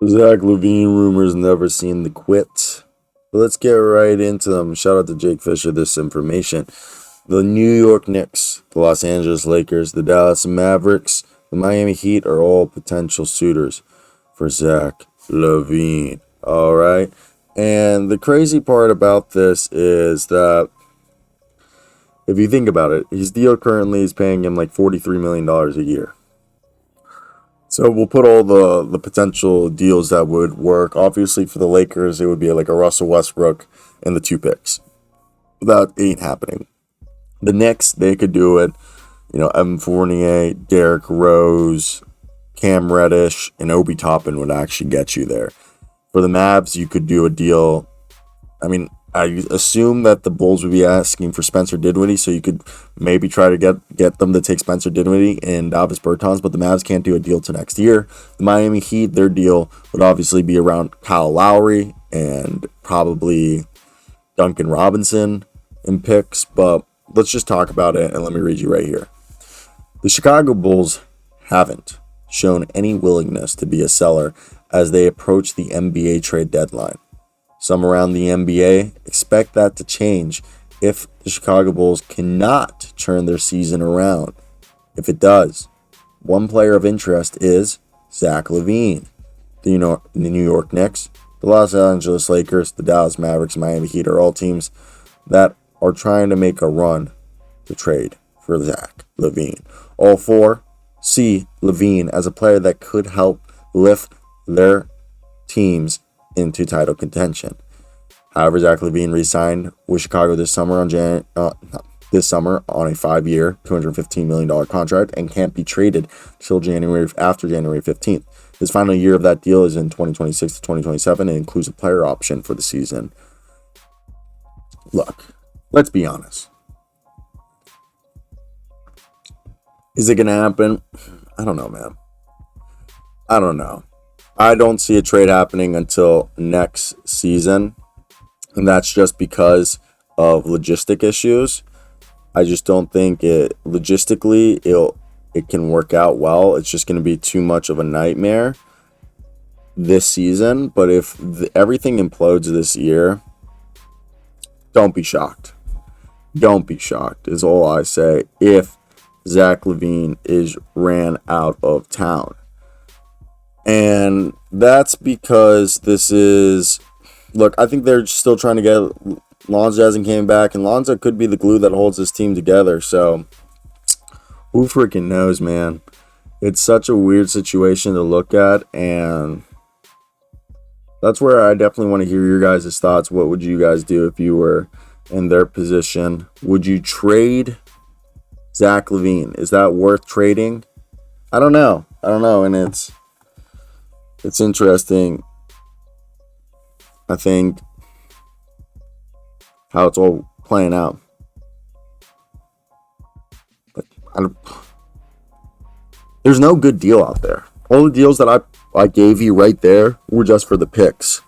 Zach LaVine rumors never seem to quit. But let's get right into them. Shout out to Jake Fisher, this information. The New York Knicks, the Los Angeles Lakers, the Dallas Mavericks, the Miami Heat are all potential suitors for Zach LaVine. All right. And the crazy part about this is that if you think about it, his deal currently is paying him like $43 million a year. So we'll put all the potential deals that would work. Obviously, for the Lakers, it would be like a Russell Westbrook and the 2 picks. That ain't happening. The Knicks, they could do it. Evan Fournier, Derrick Rose, Cam Reddish, and Obi Toppin would actually get you there. For the Mavs, you could do a deal. I assume that the Bulls would be asking for Spencer Dinwiddie, so you could maybe try to get them to take Spencer Dinwiddie and Davis Bertans, but the Mavs can't do a deal till next year. The Miami Heat, their deal would obviously be around Kyle Lowry and probably Duncan Robinson in picks, but let's just talk about it, and let me read you right here. The Chicago Bulls haven't shown any willingness to be a seller as they approach the NBA trade deadline. Some around the NBA expect that to change if the Chicago Bulls cannot turn their season around. If it does, one player of interest is Zach LaVine. The New York Knicks, the Los Angeles Lakers, the Dallas Mavericks, and Miami Heat are all teams that are trying to make a run to trade for Zach LaVine. All 4 see LaVine as a player that could help lift their teams into title contention. However, Zach LaVine re-signed with Chicago this summer on a 5-year, $215 million contract and can't be traded till after January 15th. His final year of that deal is in 2026 to 2027 and includes a player option for the season. Look, let's be honest. Is it going to happen? I don't know, man. I don't know. I don't see a trade happening until next season, and that's just because of logistic issues. I just don't think it can work out well. It's just going to be too much of a nightmare this season. But if everything implodes this year, don't be shocked. Don't be shocked is all I say if Zach LaVine is ran out of town. And that's because I think they're still trying to get Lonzo hasn't came back, and Lonzo could be the glue that holds this team together. So who freaking knows, man? It's such a weird situation to look at, and that's where I definitely want to hear your guys' thoughts. What would you guys do if you were in their position? Would you trade Zach LaVine? Is that worth trading? I don't know, and it's interesting, I think, how it's all playing out. But there's no good deal out there. All the deals that I gave you right there were just for the picks.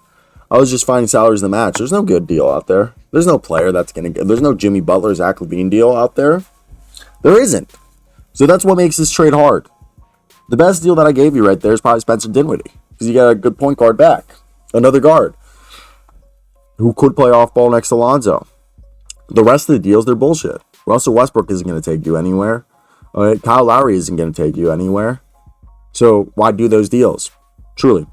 I was just finding salaries to match. There's no good deal out there. There's no player that's going to get. There's no Jimmy Butler, Zach LaVine deal out there. There isn't. So that's what makes this trade hard. The best deal that I gave you right there is probably Spencer Dinwiddie, because you got a good point guard back. Another guard who could play off ball next to Lonzo. The rest of the deals, they're bullshit. Russell Westbrook isn't going to take you anywhere. All right, Kyle Lowry isn't going to take you anywhere. So why do those deals? Truly.